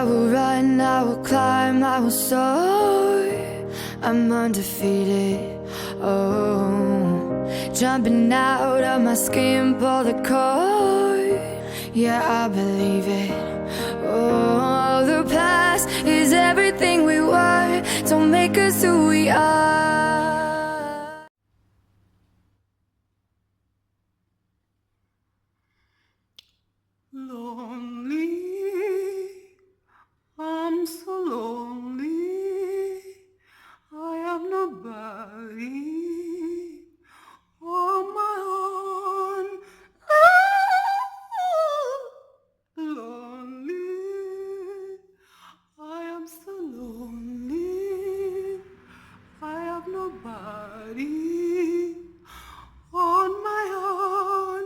I will run, I will climb, I will soar. I'm undefeated, oh. Jumping out of my skin, pull the cord. Yeah, I believe it. Oh, the past is everything we were. Don't make us who we are. Lonely, I'm so lonely. I have nobody on my own. Lonely, I am so lonely. I have nobody on my own.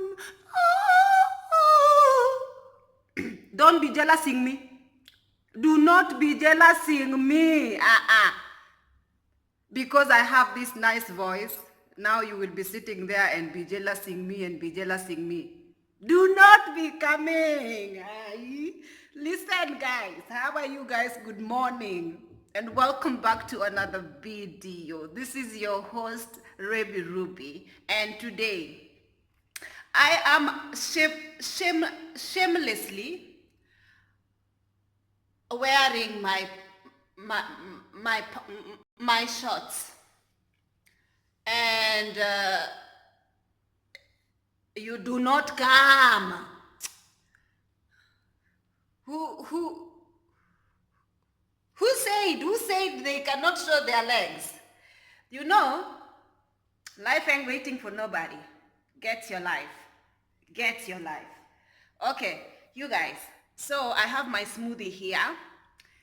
Don't be jealousing me. Do not be jealousing me. Because I have this nice voice, now you will be sitting there and be jealousing me and be jealousing me. Do not be coming. Listen, guys. How are you guys? Good morning. And welcome back to another video. This is your host, Rebi Ruby. And today, I am shamelessly wearing my shorts, and you do not come. Who said they cannot show their legs? You know, life ain't waiting for nobody. Get your life. Okay, you guys, so I have my smoothie here.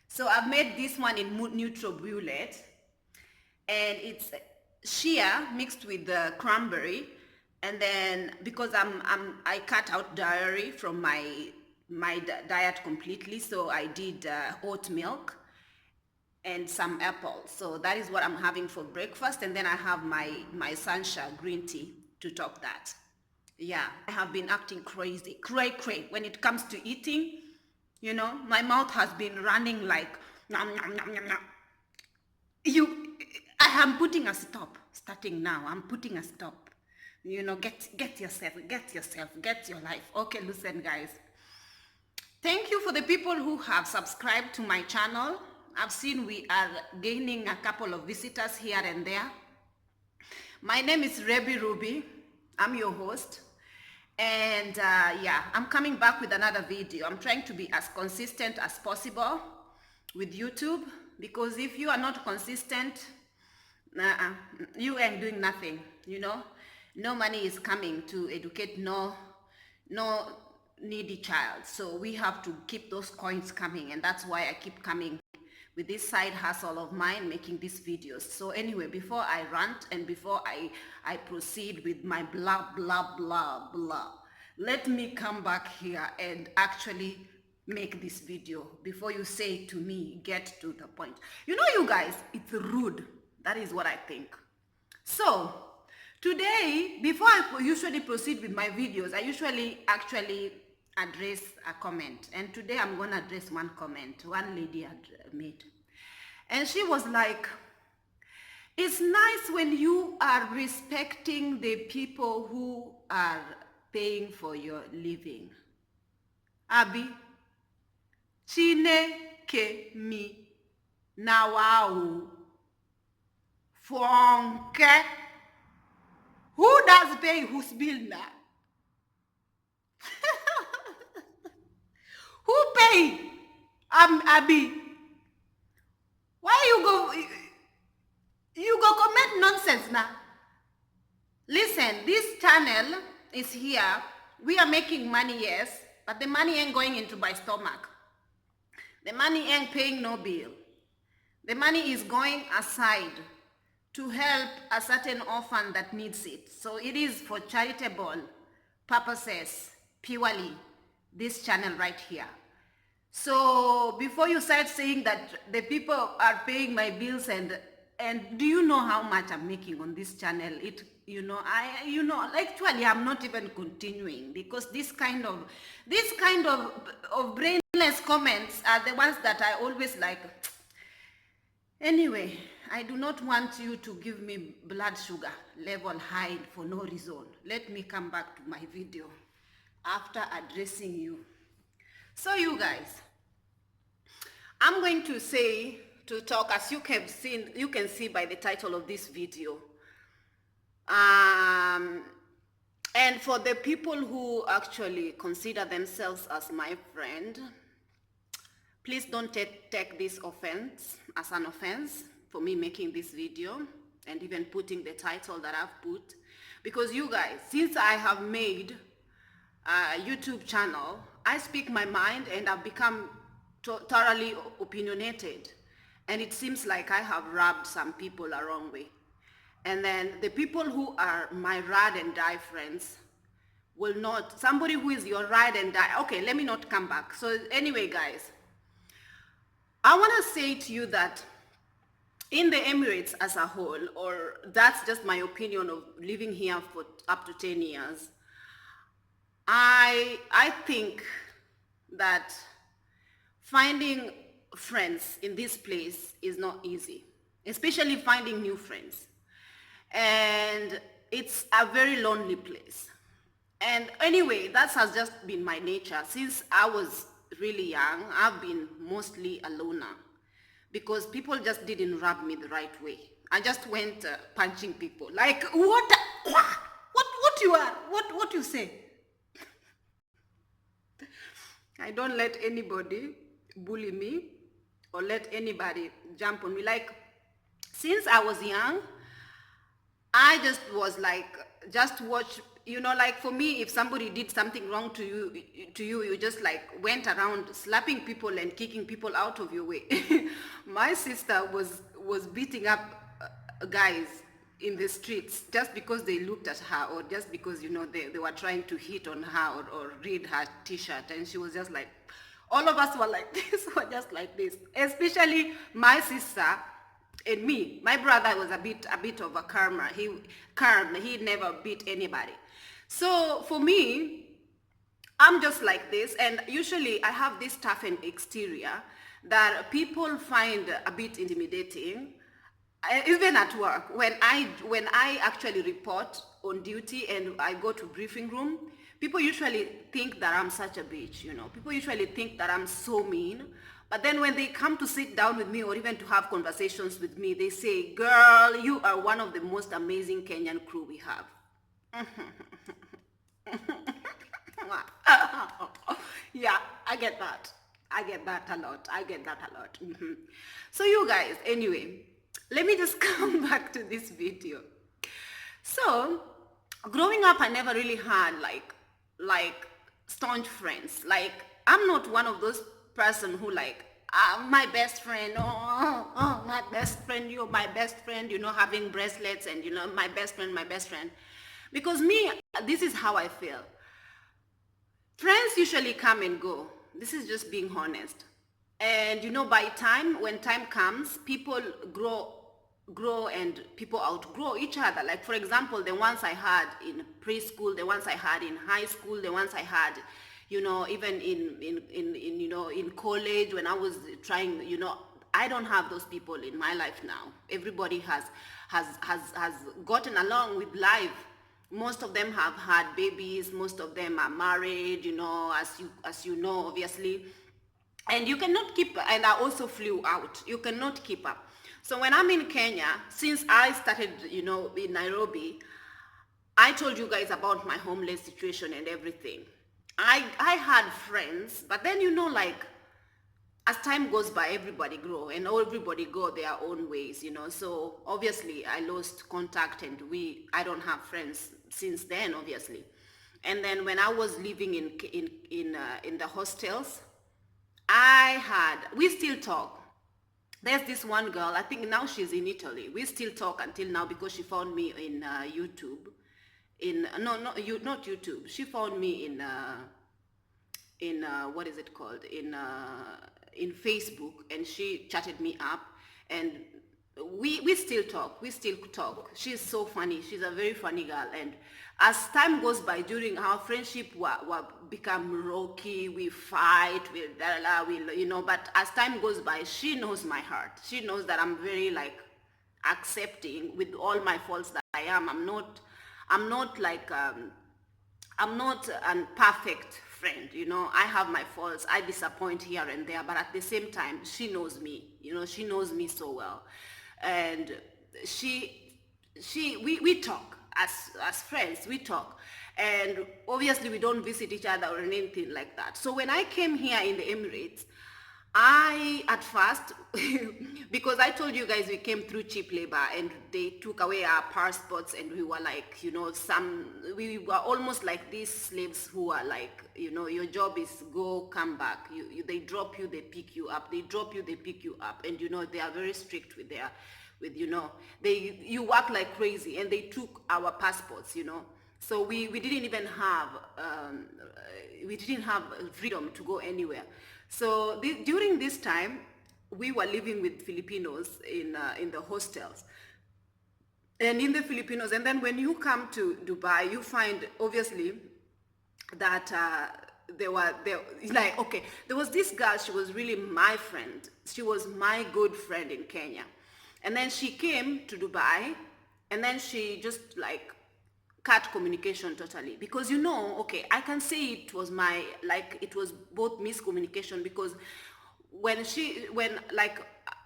So I've made this one in NutriBullet, and it's shea mixed with the cranberry. And then because I cut out dairy from my diet completely, so I did oat milk and some apples. So that is what I'm having for breakfast. And then I have my Sansha green tea to top that. Yeah, I have been acting crazy, cray when it comes to eating. You know, my mouth has been running like nom, nom, nom, nom, nom. I am putting a stop. Starting now, I'm putting a stop. You know, get yourself, get your life. Okay, listen, guys. Thank you for the people who have subscribed to my channel. I've seen we are gaining a couple of visitors here and there. My name is Rebi Ruby. I'm your host. And yeah, I'm coming back with another video. I'm trying to be as consistent as possible with YouTube, because if you are not consistent, you ain't doing nothing, you know. No money is coming to educate no needy child. So we have to keep those coins coming, and that's why I keep coming with this side hustle of mine, making these videos. So anyway, before I rant and before I proceed with my blah blah blah blah, let me come back here and actually make this video before you say to me, get to the point. You know, you guys, it's rude. That is what I think. So today, before I usually proceed with my videos, I usually actually address a comment. And today I'm going to address one comment one lady had made. And she was like, it's nice when you are respecting the people who are paying for your living. Abi, Chineke mi na wao fonke. Who does pay whose bill now? Who pay? Abi, why you go comment nonsense now? Listen, this channel is here. We are making money, yes, but the money ain't going into my stomach. The money ain't paying no bill. The money is going aside to help a certain orphan that needs it. So it is for charitable purposes, purely, this channel right here. So before you start saying that the people are paying my bills and And do you know how much I'm making on this channel? Actually, I'm not even continuing, because this kind of brainless comments are the ones that I always like. Anyway, I do not want you to give me blood sugar level high for no reason. Let me come back to my video after addressing you. So you guys, I'm going to talk, as you can see by the title of this video. And for the people who actually consider themselves as my friend, please don't take this offense as an offense for me making this video and even putting the title that I've put. Because you guys, since I have made a YouTube channel, I speak my mind and I've become thoroughly opinionated. And it seems like I have rubbed some people a wrong way. And then the people who are my ride and die friends will not, somebody who is your ride and die, okay, let me not come back. So anyway, guys, I want to say to you that in the Emirates as a whole, or that's just my opinion of living here for up to 10 years, I think that finding friends in this place is not easy, especially finding new friends. And it's a very lonely place. And anyway, that has just been my nature. Since I was really young, I've been mostly a loner, because people just didn't rub me the right way. I just went punching people. Like, what you are? What you say? I don't let anybody bully me or let anybody jump on me. Like, since I was young, I just was like, just watch, like for me, if somebody did something wrong to you just like went around slapping people and kicking people out of your way. My sister was beating up guys in the streets just because they looked at her, or just because, they were trying to hit on her, or read her t-shirt, and she was just like, all of us were like this, were just like this, especially my sister. And me, my brother was a bit of a calm. He never beat anybody. So for me, I'm just like this, and usually I have this toughened exterior that people find a bit intimidating. Even at work, when I actually report on duty and I go to briefing room, people usually think that I'm such a bitch. People usually think that I'm so mean. But then when they come to sit down with me, or even to have conversations with me, they say, girl, you are one of the most amazing Kenyan crew we have. Yeah, I get that. I get that a lot. So you guys, anyway, let me just come back to this video. So, growing up, I never really had like staunch friends. Like, I'm not one of those person who like, my best friend, my best friend, you're my best friend, having bracelets and, my best friend. Because me, this is how I feel. Friends usually come and go. This is just being honest. And when time comes, people grow and people outgrow each other. Like, for example, the ones I had in preschool, the ones I had in high school, the ones I had, even in college, when I was trying, I don't have those people in my life now. Everybody has gotten along with life. Most of them have had babies. Most of them are married, as you know, obviously. And you cannot keep, and I also flew out. You cannot keep up. So when I'm in Kenya, since I started, in Nairobi, I told you guys about my homeless situation and everything. I had friends, but then, like, as time goes by, everybody grow, and everybody go their own ways, So obviously I lost contact, and I don't have friends since then, obviously. And then when I was living in the hostels, we still talk. There's this one girl, I think now she's in Italy. We still talk until now, because she found me in YouTube. Not YouTube. She found me in what is it called? In Facebook, and she chatted me up, and we still talk. We still talk. She's so funny. She's a very funny girl. And as time goes by, during our friendship, we become rocky. We fight. We da la. We But as time goes by, she knows my heart. She knows that I'm very like accepting with all my faults that I am. I'm not. I'm not like. I'm not a perfect friend, I have my faults. I disappoint here and there, but at the same time, she knows me. She knows me so well, and we talk as friends. We talk, and obviously we don't visit each other or anything like that. So when I came here in the Emirates, I at first, because I told you guys we came through cheap labor and they took away our passports, and we were like, we were almost like these slaves who are like, your job is go, come back. They drop you, they pick you up. They drop you, they pick you up. And they are very strict with you work like crazy, and they took our passports. So we didn't even have, freedom to go anywhere. So during this time, we were living with Filipinos in the hostels. And in the Filipinos, and then when you come to Dubai, you find obviously that there was this girl. She was really my friend. She was my good friend in Kenya. And then she came to Dubai, and then she just like cut communication totally, because I can say it was it was both miscommunication, because when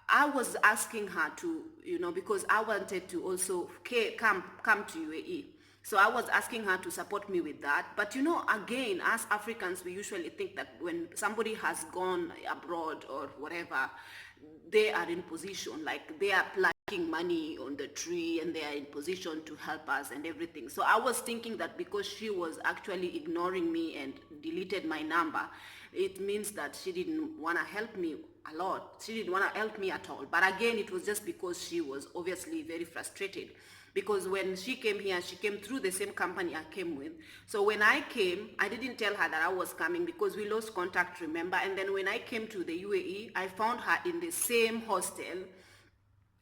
I was asking her to, because I wanted to also come to UAE. So I was asking her to support me with that. But again, as Africans, we usually think that when somebody has gone abroad or whatever, they are in position, like they are plucking money on the tree, and they are in position to help us and everything. So I was thinking that because she was actually ignoring me and deleted my number, it means that she didn't want to help me a lot. She didn't want to help me at all. But again, it was just because she was obviously very frustrated. Because when she came here, she came through the same company I came with. So when I came, I didn't tell her that I was coming, because we lost contact, remember? And then when I came to the UAE, I found her in the same hostel,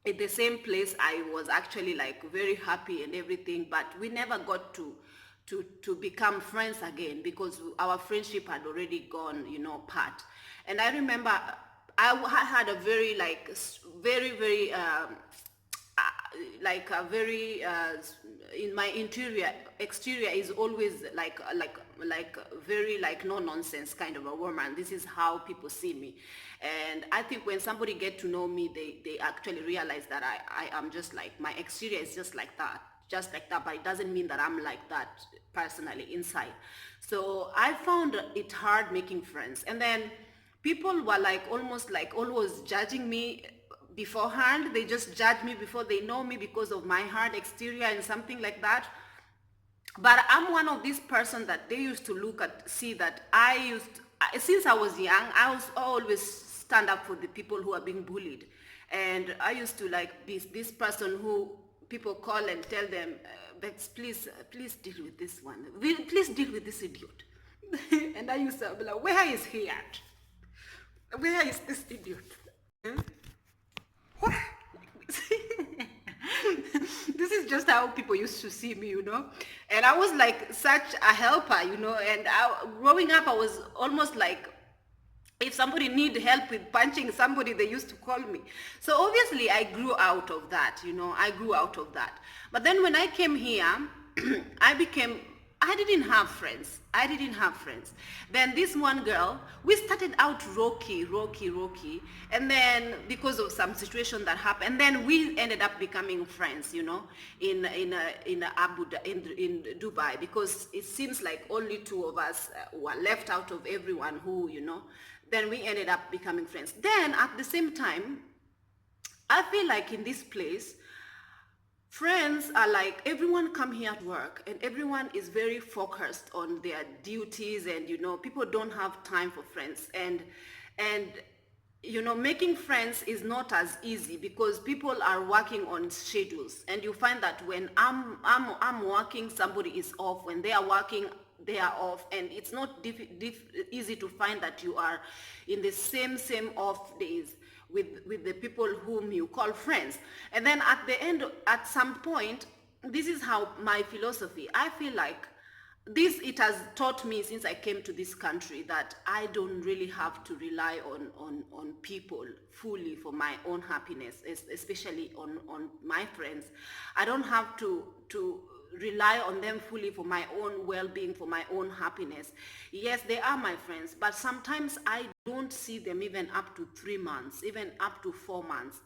in the same place. I was actually like very happy and everything, but we never got to become friends again, because our friendship had already gone, part. And I remember I had a very very like a very in my exterior is always like very like no nonsense kind of a woman. This is how people see me. And I think when somebody get to know me, they actually realize that I am just like, my exterior is just like that, but it doesn't mean that I'm like that personally inside. So I found it hard making friends. And then people were like almost like always judging me beforehand. They just judge me before they know me because of my hard exterior and something like that. But I'm one of these person that they used to see that since I was young, I was always stand up for the people who are being bullied. And I used to like this person who people call and tell them, "Bex, please deal with this one. Please deal with this idiot." And I used to be like, "Where is he at? Where is this idiot?" What? This is just how people used to see me, And I was like such a helper, And growing up, I was almost like, if somebody need help with punching somebody, they used to call me. So obviously I grew out of that, I grew out of that. But then when I came here, I didn't have friends. Then this one girl, we started out rocky. And then because of some situation that happened, and then we ended up becoming friends, in Dubai, because it seems like only two of us were left out of everyone who, then we ended up becoming friends. Then at the same time, I feel like in this place, friends are like, everyone come here to work, and everyone is very focused on their duties, and people don't have time for friends. And making friends is not as easy, because people are working on schedules, and you find that when I'm working, somebody is off. When they are working, they are off, and it's not easy to find that you are in the same off days with the people whom you call friends. And then at the end, at some point, this is how my philosophy, I feel like this, it has taught me since I came to this country that I don't really have to rely on people fully for my own happiness, especially on my friends. I don't have to rely on them fully for my own well-being, for my own happiness. Yes, they are my friends, but sometimes I don't see them even up to 3 months, even up to 4 months.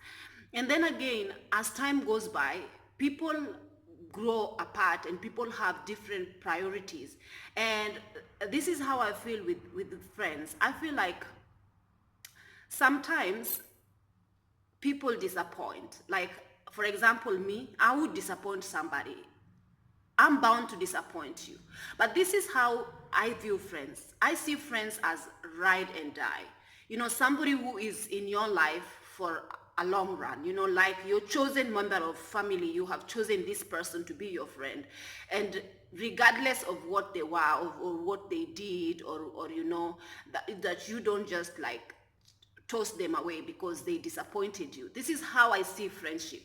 And then again, as time goes by, people grow apart and people have different priorities. And this is how I feel with friends. I feel like sometimes people disappoint. Like, for example, me, I would disappoint somebody. I'm bound to disappoint you. But this is how I view friends. I see friends as ride and die. You know, somebody who is in your life for a long run, you know, like your chosen member of family, you have chosen this person to be your friend. And regardless of what they were or what they did, or you know, that you don't just like toss them away because they disappointed you. This is how I see friendship.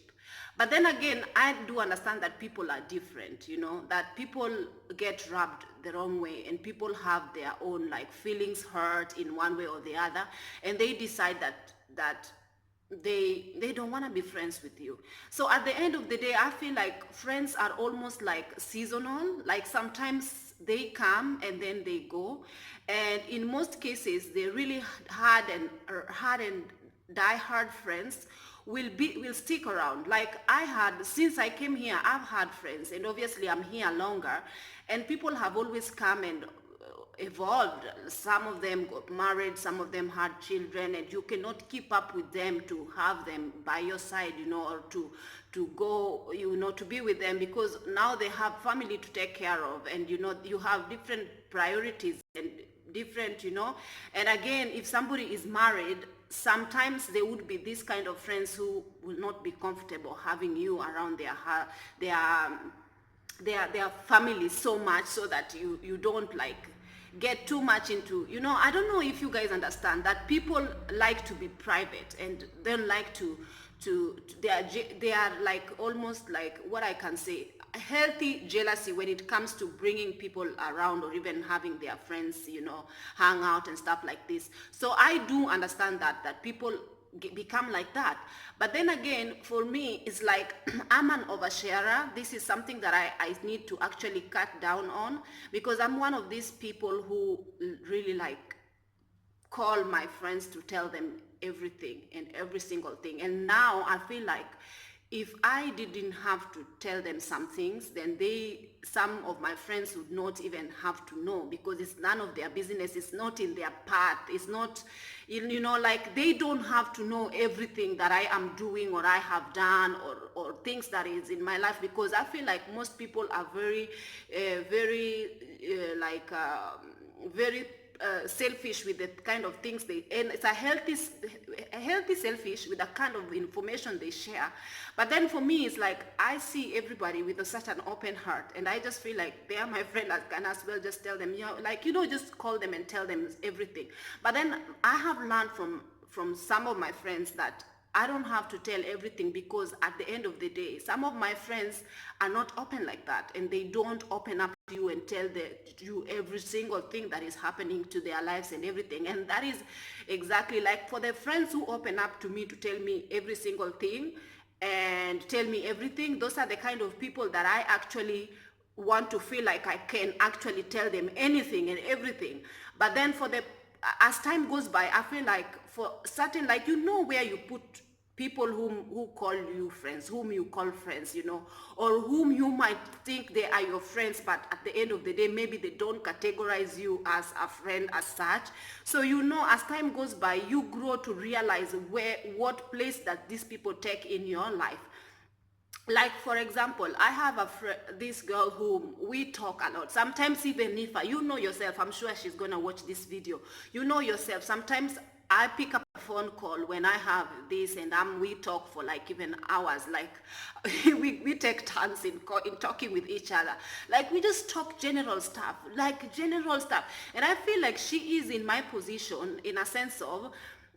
But then again, I do understand that people are different, you know, that people get rubbed the wrong way and people have their own like feelings hurt in one way or the other, and they decide that they don't want to be friends with you. So at the end of the day, I feel like friends are almost like seasonal. Like sometimes they come and then they go, and in most cases they really hard and die hard friends will stick around. Like I had, since I came here, I've had friends, and obviously I'm here longer, and people have always come and evolved. Some of them got married, some of them had children, and you cannot keep up with them to have them by your side, you know, or to go, you know, to be with them, because now they have family to take care of, and you know, you have different priorities and different, you know. And again, if somebody is married, sometimes there would be this kind of friends who will not be comfortable having you around their family so much, so that you don't like get too much into, you know. I don't know if you guys understand that people like to be private and don't like to they are like almost like, what I can say, healthy jealousy when it comes to bringing people around or even having their friends, you know, hang out and stuff like this. So I do understand that people become like that. But then again, for me, it's like I'm an oversharer. This is something that I need to actually cut down on, because I'm one of these people who really like call my friends to tell them everything and every single thing. And now I feel like if I didn't have to tell them some things, then some of my friends would not even have to know, because it's none of their business. It's not in their path. It's not, you know, like they don't have to know everything that I am doing or I have done, or things that is in my life, because I feel like most people are very, very selfish with the kind of things and it's a healthy selfish with the kind of information they share. But then for me, it's like I see everybody with such an open heart, and I just feel like they are my friend. I can as well just tell them, you know, like, you know, just call them and tell them everything. But then I have learned from some of my friends that I don't have to tell everything, because at the end of the day, some of my friends are not open like that, and they don't open up to you and tell you every single thing that is happening to their lives and everything. And that is exactly like, for the friends who open up to me to tell me every single thing and tell me everything, those are the kind of people that I actually want to feel like I can actually tell them anything and everything. But then as time goes by, I feel like for certain, like, you know, where you put people who call you friends, whom you call friends, you know, or whom you might think they are your friends, but at the end of the day, maybe they don't categorize you as a friend as such. So, you know, as time goes by, you grow to realize what place that these people take in your life. Like, for example, I have this girl whom we talk a lot. Sometimes, even if you know yourself, I'm sure she's gonna watch this video, you know yourself, sometimes I pick up a phone call when I have this, and we talk for like even hours. Like we take turns in talking with each other. Like we just talk general stuff, and I feel like she is in my position, in a sense of,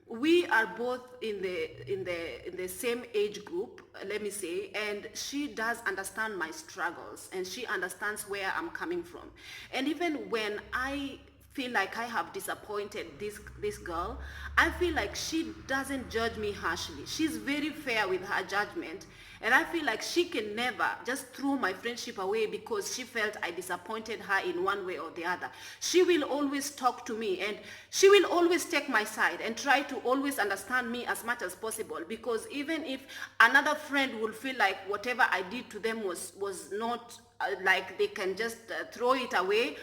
we are both in the same age group, let me say, and she does understand my struggles, and she understands where I'm coming from. And even when I feel like I have disappointed this girl, I feel like she doesn't judge me harshly. She's very fair with her judgment, and I feel like she can never just throw my friendship away because she felt I disappointed her in one way or the other. She will always talk to me, and she will always take my side and try to always understand me as much as possible, because even if another friend will feel like whatever I did to them was not like they can just throw it away,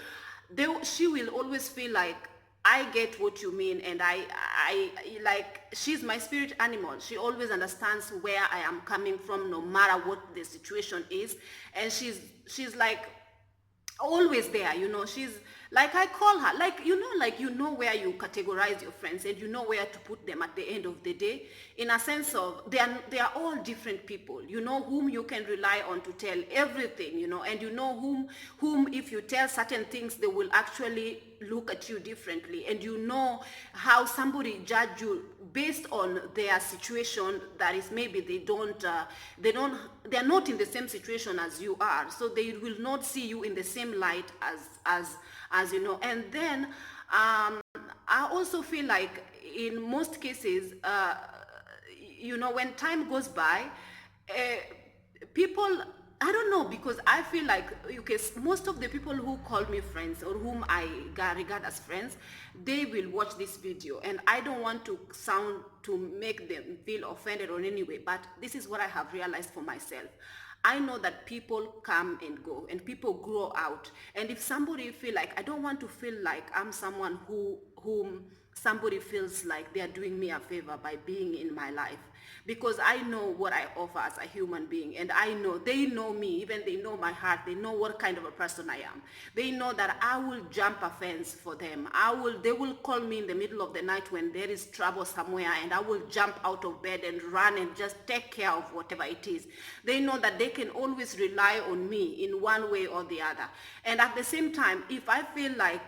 she will always feel like I get what you mean, and I like, she's my spirit animal. She always understands where I am coming from, no matter what the situation is, and she's like always there. She's like, I call her like, where you categorize your friends, and you know where to put them at the end of the day, in a sense of they are all different people. You know whom you can rely on to tell everything, and you know whom if you tell certain things, they will actually look at you differently, and you know how somebody judge you based on their situation, that is, maybe they're not in the same situation as you are, so they will not see you in the same light as and then I also feel like in most cases, when time goes by, people, I don't know, because I feel like, okay, most of the people who call me friends, or whom I regard as friends, they will watch this video, and I don't want to make them feel offended or in any way, but this is what I have realized for myself. I know that people come and go, and people grow out, and if somebody feel like, I don't want to feel like I'm someone whom somebody feels like they are doing me a favor by being in my life, because I know what I offer as a human being, and I know they know me, even they know my heart, they know what kind of a person I am. They know that I will jump a fence for them. They will call me in the middle of the night when there is trouble somewhere, and I will jump out of bed and run and just take care of whatever it is. They know that they can always rely on me in one way or the other. And at the same time, if I feel like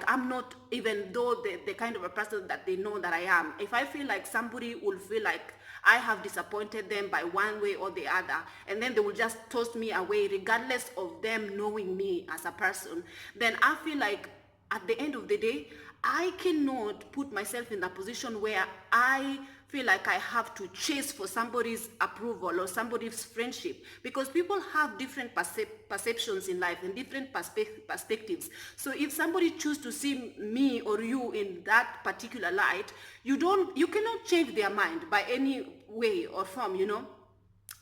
I'm not, even though the kind of a person that they know that I am, if I feel like somebody will feel like I have disappointed them by one way or the other, and then they will just toss me away regardless of them knowing me as a person, then I feel like at the end of the day, I cannot put myself in a position where I feel like I have to chase for somebody's approval or somebody's friendship, because people have different perceptions in life and different perspectives. So if somebody chooses to see me or you in that particular light, you cannot change their mind by any way or form.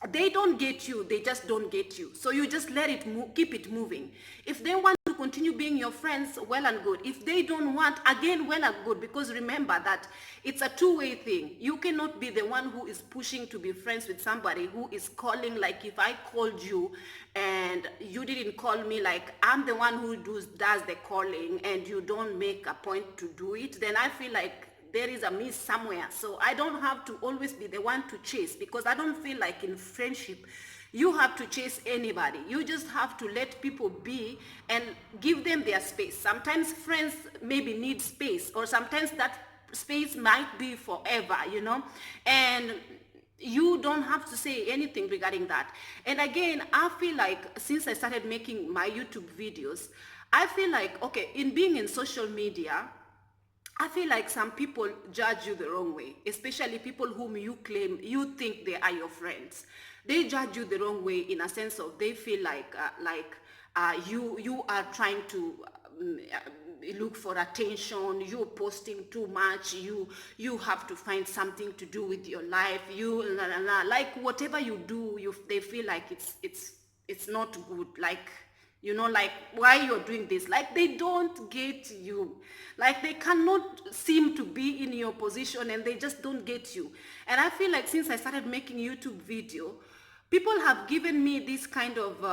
They don't get you, they just don't get you, so you just let it keep it moving. If they want to continue being your friends, well and good. If they don't want, again, well and good, because remember that it's a two-way thing. You cannot be the one who is pushing to be friends with somebody who is calling. Like, if I called you and you didn't call me, like I'm the one who does the calling, and you don't make a point to do it, then I feel like there is a miss somewhere. So I don't have to always be the one to chase, because I don't feel like in friendship you have to chase anybody. You just have to let people be and give them their space. Sometimes friends maybe need space, or sometimes that space might be forever, and you don't have to say anything regarding that. And again, I feel like since I started making my YouTube videos, I feel like, okay, in being in social media, I feel like some people judge you the wrong way, especially people whom you think they are your friends. They judge you the wrong way, in a sense of they feel like you are trying to look for attention. You're posting too much. You have to find something to do with your life. Like whatever you do, they feel like it's not good. Like, like, why you're doing this? Like, they don't get you. Like, they cannot seem to be in your position, and they just don't get you. And I feel like since I started making YouTube video, people have given me this kind of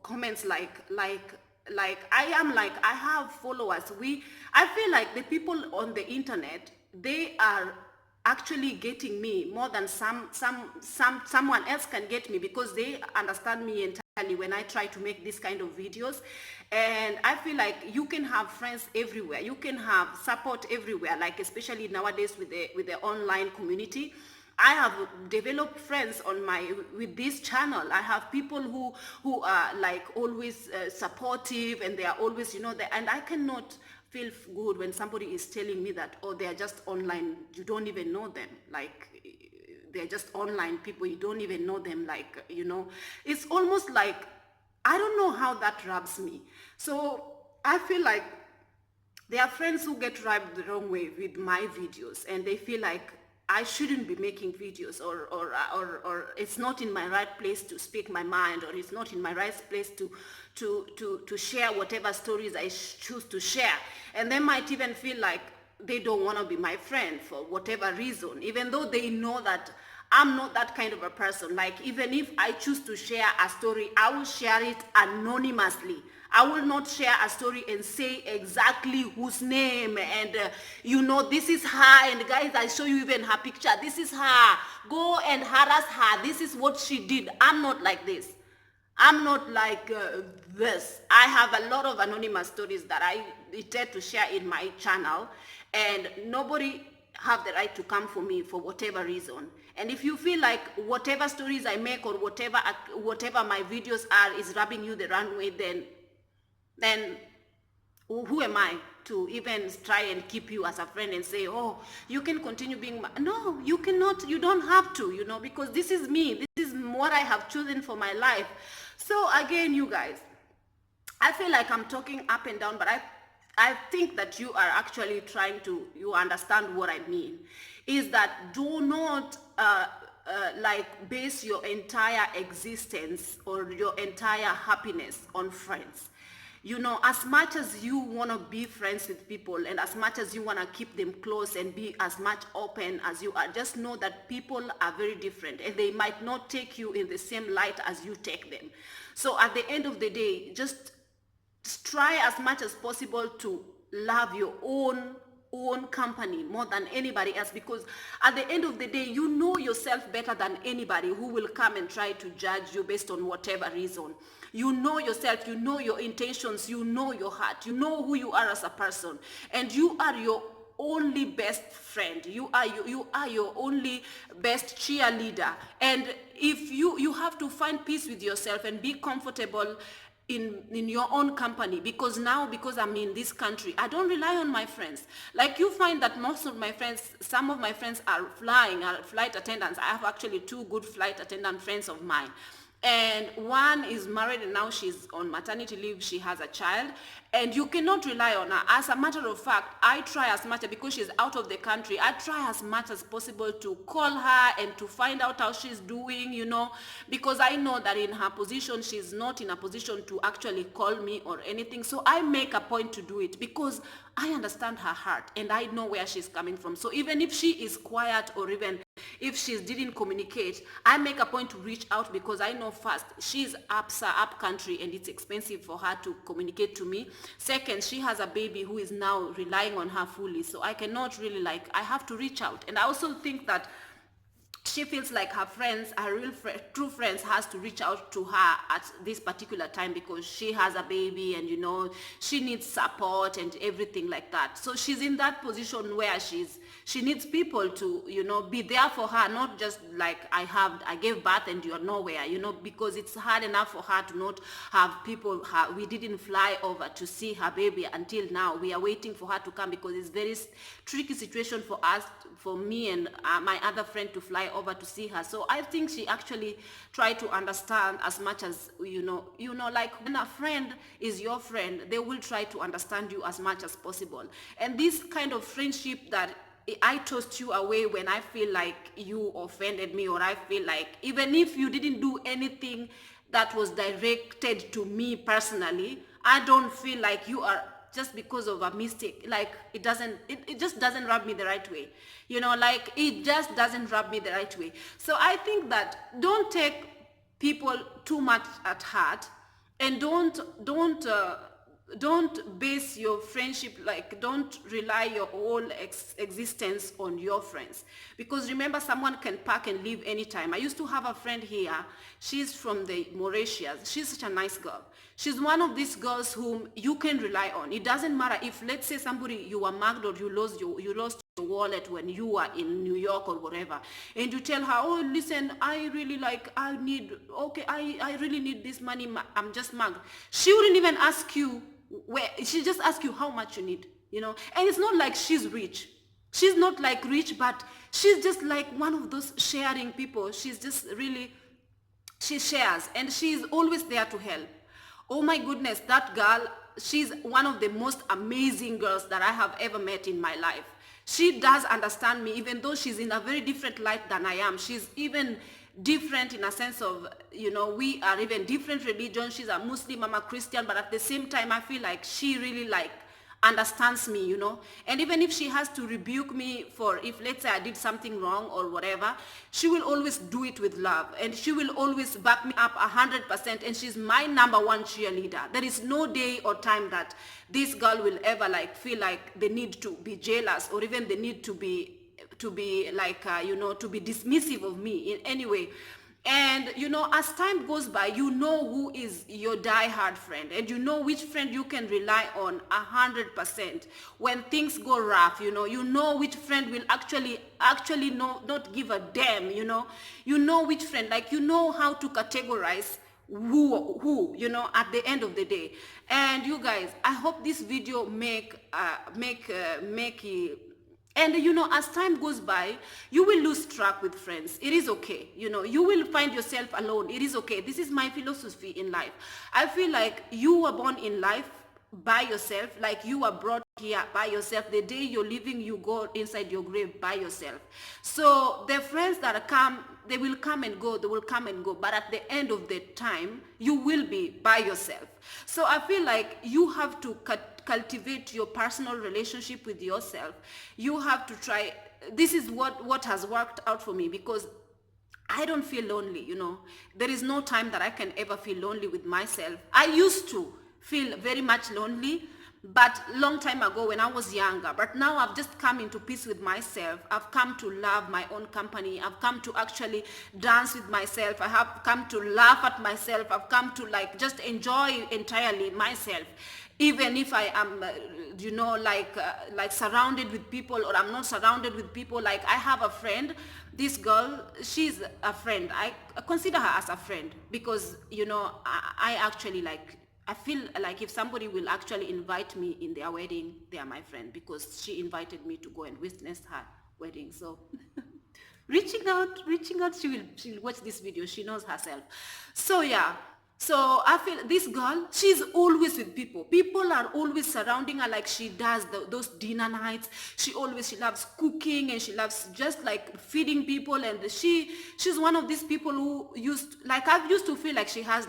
comments, like I have followers. I feel like the people on the internet, they are actually getting me more than someone else can get me, because they understand me entirely. when I try to make this kind of videos. And I feel like you can have friends everywhere, you can have support everywhere, like especially nowadays with the online community. I have developed friends on my with this channel. I have people who are like always supportive, and they are always, and I cannot feel good when somebody is telling me that, oh, they are just online, you don't even know them, like they're just online people, you don't even know them, like, it's almost like, I don't know how that rubs me. So I feel like there are friends who get rubbed the wrong way with my videos, and they feel like I shouldn't be making videos, or it's not in my right place to speak my mind, or it's not in my right place to share whatever stories I choose to share. And they might even feel like they don't want to be my friend for whatever reason, even though they know that I'm not that kind of a person. Like, even if I choose to share a story, I will share it anonymously. I will not share a story and say exactly whose name, and this is her, and guys, I show you even her picture, this is her, go and harass her, this is what she did. I'm not like this. I'm not like this. I have a lot of anonymous stories that I intend to share in my channel, and nobody have the right to come for me for whatever reason. And if you feel like whatever stories I make, or whatever my videos are is rubbing you the wrong way, then who am I to even try and keep you as a friend and say, oh, you can continue being no, you cannot, you don't have to, because this is me, this is what I have chosen for my life. So again, you guys, I feel like I'm talking up and down, but I think that you are actually trying to, you understand what I mean, is that do not like base your entire existence or your entire happiness on friends. As much as you want to be friends with people, and as much as you want to keep them close and be as much open as you are, just know that people are very different, and they might not take you in the same light as you take them. So at the end of the day, just try as much as possible to love your own company more than anybody else, because at the end of the day, you know yourself better than anybody who will come and try to judge you based on whatever reason. You know yourself, you know your intentions, you know your heart, you know who you are as a person, and you are your only best friend. You are your only best cheerleader. And if you have to find peace with yourself and be comfortable in your own company, because I'm in this country, I don't rely on my friends. Like, you find that some of my friends are flight attendants. I have actually two good flight attendant friends of mine, and one is married, and now she's on maternity leave, she has a child, and you cannot rely on her. As a matter of fact, I try as much, because she's out of the country, I try as much as possible to call her and to find out how she's doing, because I know that in her position, she's not in a position to actually call me or anything. So I make a point to do it, because I understand her heart and I know where she's coming from. So even if she is quiet, or even if she didn't communicate, I make a point to reach out, because I know, first, she's up country and it's expensive for her to communicate to me. Second, she has a baby who is now relying on her fully, so I cannot really, I have to reach out. And I also think that she feels like her friends, true friends, has to reach out to her at this particular time, because she has a baby, and she needs support and everything like that. So she's in that position where she needs people to be there for her, not just like I gave birth and you're nowhere, because it's hard enough for her to not have people. We didn't fly over to see her baby until now. We are waiting for her to come, because it's very tricky situation for me and my other friend to fly over to see her. So I think she actually tried to understand as much as, like, when a friend is your friend, they will try to understand you as much as possible. And this kind of friendship that I tossed you away when I feel like you offended me, or I feel like, even if you didn't do anything that was directed to me personally, I don't feel like you are, just because of a mistake, like, it just doesn't rub me the right way, like, it just doesn't rub me the right way. So I think that don't take people too much at heart, and don't don't base your friendship, like don't rely your whole existence on your friends, because remember, someone can pack and leave anytime. I used to have a friend here. She's from the Mauritius. She's such a nice girl. She's one of these girls whom you can rely on. It doesn't matter if, let's say, somebody, you were mugged or you lost your wallet when you were in New York or whatever, and you tell her, oh listen, I really need this money, I'm just mugged. She wouldn't even ask you where. She just ask you how much you need, and it's not like she's rich. She's not like rich, but she's just like one of those sharing people. She's just really, she shares, and she's always there to help. Oh my goodness, that girl, she's one of the most amazing girls that I have ever met in my life. She does understand me, even though she's in a very different light than I am. She's even different in a sense of, we are even different religions. She's a Muslim, I'm a Christian, but at the same time, I feel like she really understands me, and even if she has to rebuke me for, if let's say I did something wrong or whatever, she will always do it with love, and she will always back me up 100%, and she's my number one cheerleader. There is no day or time that this girl will ever feel like they need to be jealous, or even they need to be to be dismissive of me in any way. And as time goes by, you know who is your die-hard friend, and you know which friend you can rely on 100% when things go rough. You know which friend will actually not give a damn. You know which friend, you know how to categorize who at the end of the day. And you guys, I hope this video make and as time goes by, you will lose track with friends. It is okay. You will find yourself alone. It is okay. This is my philosophy in life. I feel like you were born in life by yourself, like you were brought here by yourself. The day you're leaving, you go inside your grave by yourself. So the friends that come, they will come and go, they will come and go. But at the end of the time, you will be by yourself. So I feel like you have to cultivate your personal relationship with yourself. You have to try. This is what has worked out for me, because I don't feel lonely. There is no time that I can ever feel lonely with myself. I used to feel very much lonely, but long time ago when I was younger. But now I've just come into peace with myself. I've come to love my own company. I've come to actually dance with myself. I have come to laugh at myself. I've come to just enjoy entirely myself. Even if I am, surrounded with people, or I'm not surrounded with people. I have a friend, this girl, she's a friend. I consider her as a friend, because, I actually I feel like if somebody will actually invite me in their wedding, they are my friend, because she invited me to go and witness her wedding. So reaching out, she will watch this video. She knows herself. So yeah. So I feel this girl, she's always with people. People are always surrounding her, like she does those dinner nights. She loves cooking, and she loves just feeding people. And she's one of these people who I used to feel like she has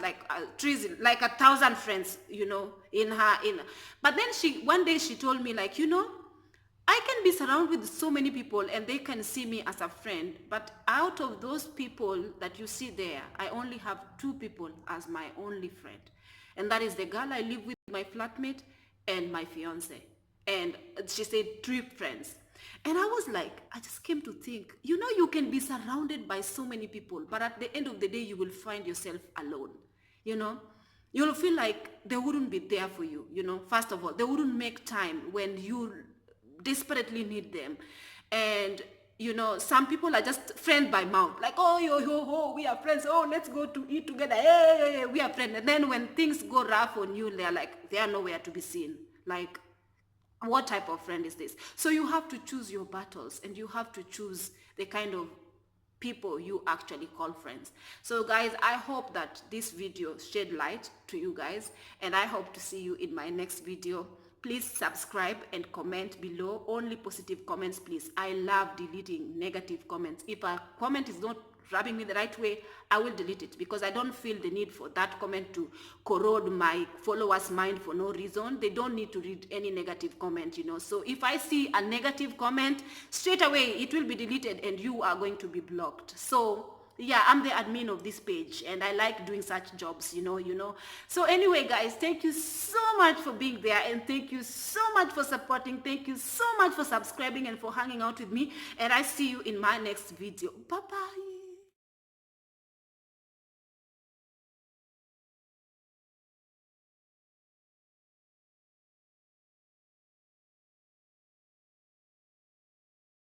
trees, 1,000 friends, in her. But then one day she told me I can be surrounded with so many people and they can see me as a friend, but out of those people that you see there, I only have 2 people as my only friend. And that is the girl I live with, my flatmate, and my fiance. And she said 3 friends. And I was like, I just came to think, you can be surrounded by so many people, but at the end of the day, you will find yourself alone. You'll feel like they wouldn't be there for you. First of all, they wouldn't make time when you desperately need them. And some people are just friends by mouth, we are friends, let's go to eat together, hey, we are friends. And then when things go rough on you, they are nowhere to be seen. What type of friend is this? So you have to choose your battles, and you have to choose the kind of people you actually call friends. So guys, I hope that this video shed light to you guys, and I hope to see you in my next video. Please subscribe and comment below. Only positive comments, please. I love deleting negative comments. If a comment is not rubbing me the right way, I will delete it, because I don't feel the need for that comment to corrode my followers' mind for no reason. They don't need to read any negative comment, So if I see a negative comment, straight away it will be deleted and you are going to be blocked. So Yeah, I'm the admin of this page and I like doing such jobs, So anyway, guys, thank you so much for being there and thank you so much for supporting. Thank you so much for subscribing and for hanging out with me. And I see you in my next video. Bye-bye.